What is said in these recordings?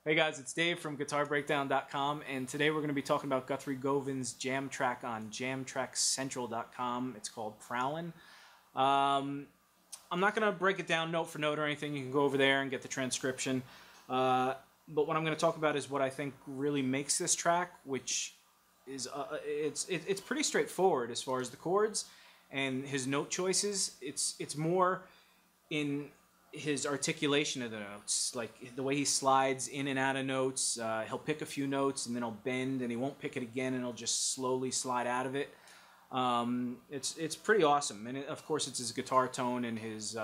Hey guys, it's Dave from GuitarBreakdown.com, and today we're going to be talking about Guthrie Govan's jam track on JamTrackCentral.com. It's called Prowlin. I'm not going to break it down note for note or anything. You can go over there and get the transcription. But what I'm going to talk about is what I think really makes this track, which is it's pretty straightforward as far as the chords and his note choices. It's more in his articulation of the notes, like the way he slides in and out of notes. He'll pick a few notes and then he'll bend, and he won't pick it again, and he'll just slowly slide out of it. It's pretty awesome, and of course it's his guitar tone and his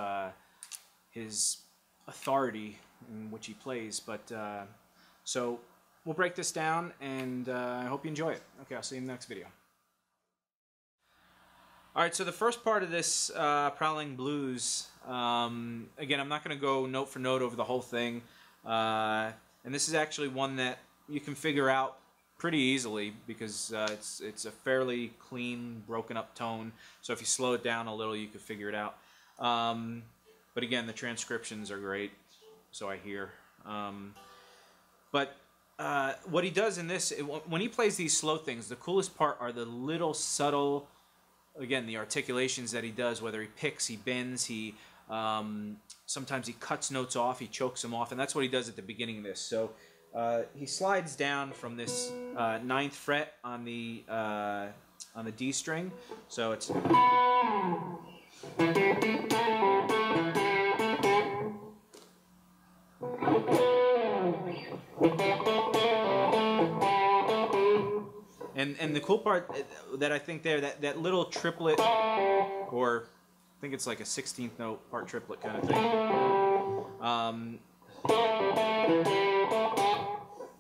authority in which he plays. But so we'll break this down, and I hope you enjoy it. Okay, I'll see you in the next video. Alright, so the first part of this Prowling Blues, again, I'm not going to go note for note over the whole thing, and this is actually one that you can figure out pretty easily because it's a fairly clean, broken up tone, so if you slow it down a little you can figure it out. But again, the transcriptions are great, so I hear. But what he does in this, when he plays these slow things, the coolest part are the little subtle, again, the articulations that he does, whether he picks, he bends, he sometimes he cuts notes off, he chokes them off, and that's what he does at the beginning of this. So he slides down from this 9th fret on the D string, so it's And the cool part that I think there, that little triplet, or I think it's like a 16th note part triplet kind of thing.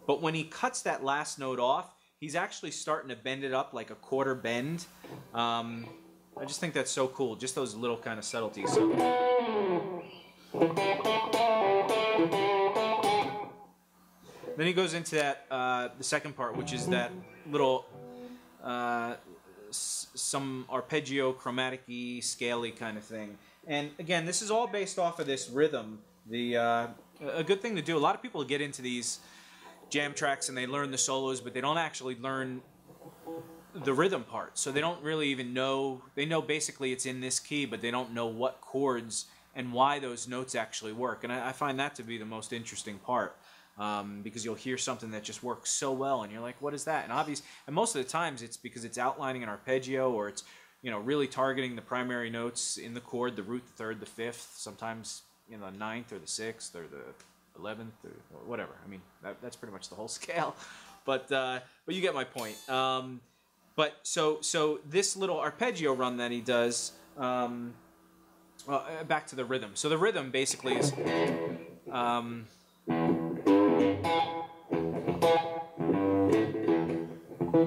But when he cuts that last note off, he's actually starting to bend it up like a quarter bend. I just think that's so cool, just those little kind of subtleties. So, then he goes into that the second part, which is that little some arpeggio, chromatic-y, scaly kind of thing. And again, this is all based off of this rhythm. A good thing to do. A lot of people get into these jam tracks and they learn the solos, but they don't actually learn the rhythm part. So they don't really even know. They know basically it's in this key, but they don't know what chords and why those notes actually work. And I find that to be the most interesting part. Because you'll hear something that just works so well, and you're like, "What is that?" And most of the times, it's because it's outlining an arpeggio, or it's really targeting the primary notes in the chord, the root, the third, the fifth, sometimes the 9th or the 6th or the 11th or whatever. I mean, that's pretty much the whole scale. But you get my point. But so this little arpeggio run that he does. Well, back to the rhythm. So the rhythm basically is.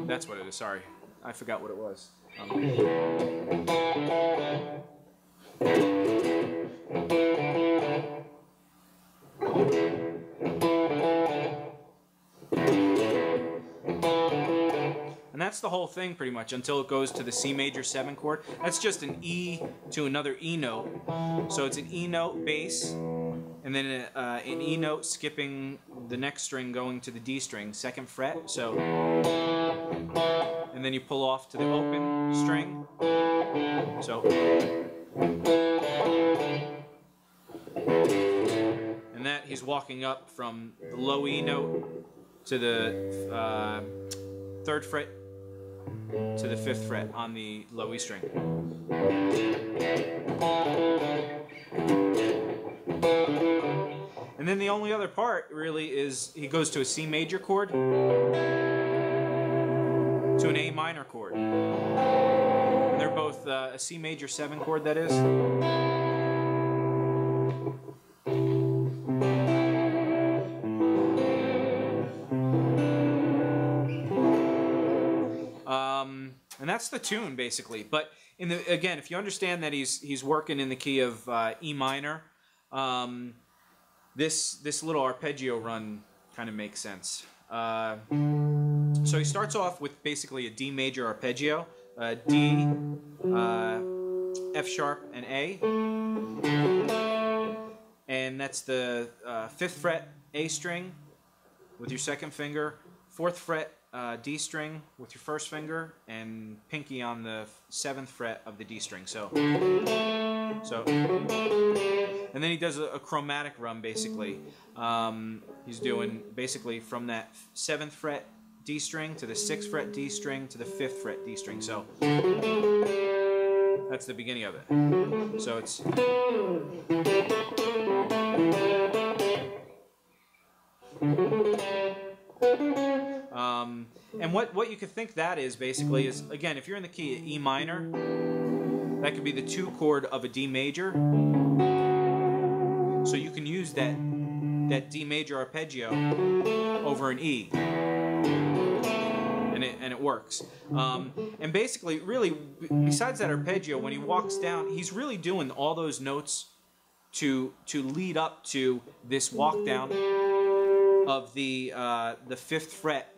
That's what it is, sorry. I forgot what it was. And that's the whole thing pretty much until it goes to the C major 7 chord. That's just an E to another E note. So it's an E note bass, and then an E note skipping the next string going to the D string, 2nd fret. So, and then you pull off to the open string. So, And that he's walking up from the low E note to the 3rd fret to the 5th fret on the low E string. And then the only other part really is he goes to a C major chord, to an A minor chord. And they're both a C major 7 chord, that is. And that's the tune basically. But again, if you understand that he's working in the key of E minor, this little arpeggio run kind of makes sense. So he starts off with basically a D major arpeggio, D, F sharp, and A, and that's the 5th fret A string with your 2nd finger, 4th fret D string with your 1st finger, and pinky on the 7th fret of the D string. So, and then he does a chromatic run basically. He's doing basically from that 7th fret D string to the 6th fret D string to the 5th fret D string. So that's the beginning of it. So it's and what you could think that is basically is, again, if you're in the key of E minor, that could be the 2 chord of a D major. So you can use that D major arpeggio over an E, and it works. And basically, really, besides that arpeggio, when he walks down, he's really doing all those notes to lead up to this walk down of the 5th fret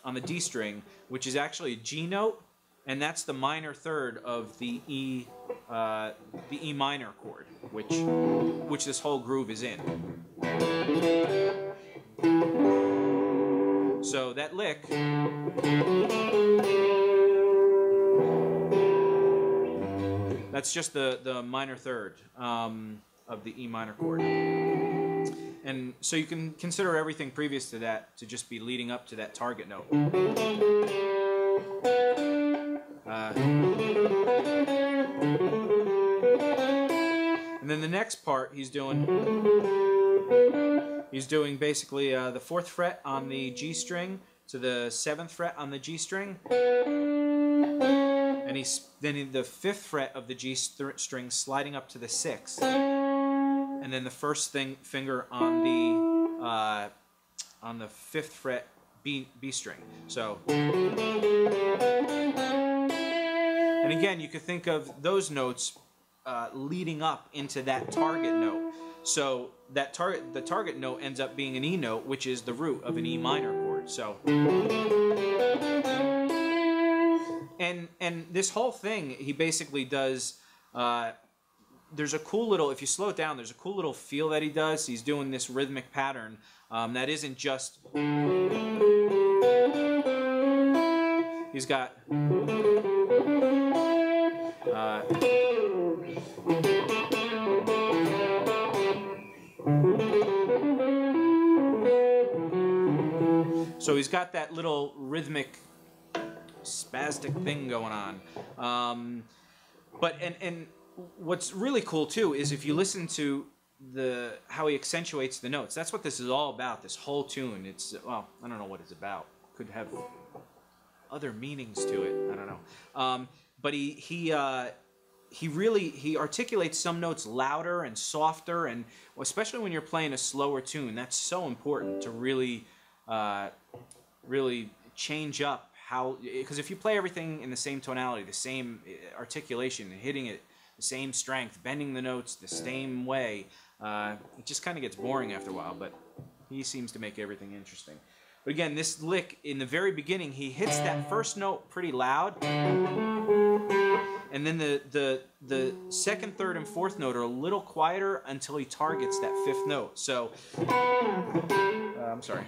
on the D string, which is actually a G note, and that's the minor 3rd of the E minor chord, which this whole groove is in. So that lick that's just the minor 3rd of the E minor chord. And so you can consider everything previous to that to just be leading up to that target note. And then the next part he's doing basically the 4th fret on the G string to the 7th fret on the G string, and then the 5th fret of the G string sliding up to the 6th. And then the 1st finger on the 5th fret B string. So, and again, you could think of those notes leading up into that target note. So the target note ends up being an E note, which is the root of an E minor chord. So, and this whole thing, he basically does. There's a cool little, if you slow it down, there's a cool little feel that he does. He's doing this rhythmic pattern that isn't just, he's got, so he's got that little rhythmic spastic thing going on. But what's really cool too is if you listen to how he accentuates the notes. That's what this is all about. This whole tune. It's, well, I don't know what it's about. Could have other meanings to it. I don't know. But he articulates some notes louder and softer, and especially when you're playing a slower tune, that's so important to really change up how, because if you play everything in the same tonality, the same articulation, and hitting it the same strength, bending the notes the same way, it just kind of gets boring after a while, but he seems to make everything interesting. But again, this lick, in the very beginning, he hits that first note pretty loud, and then the 2nd, 3rd, and 4th note are a little quieter until he targets that 5th note. So, I'm sorry.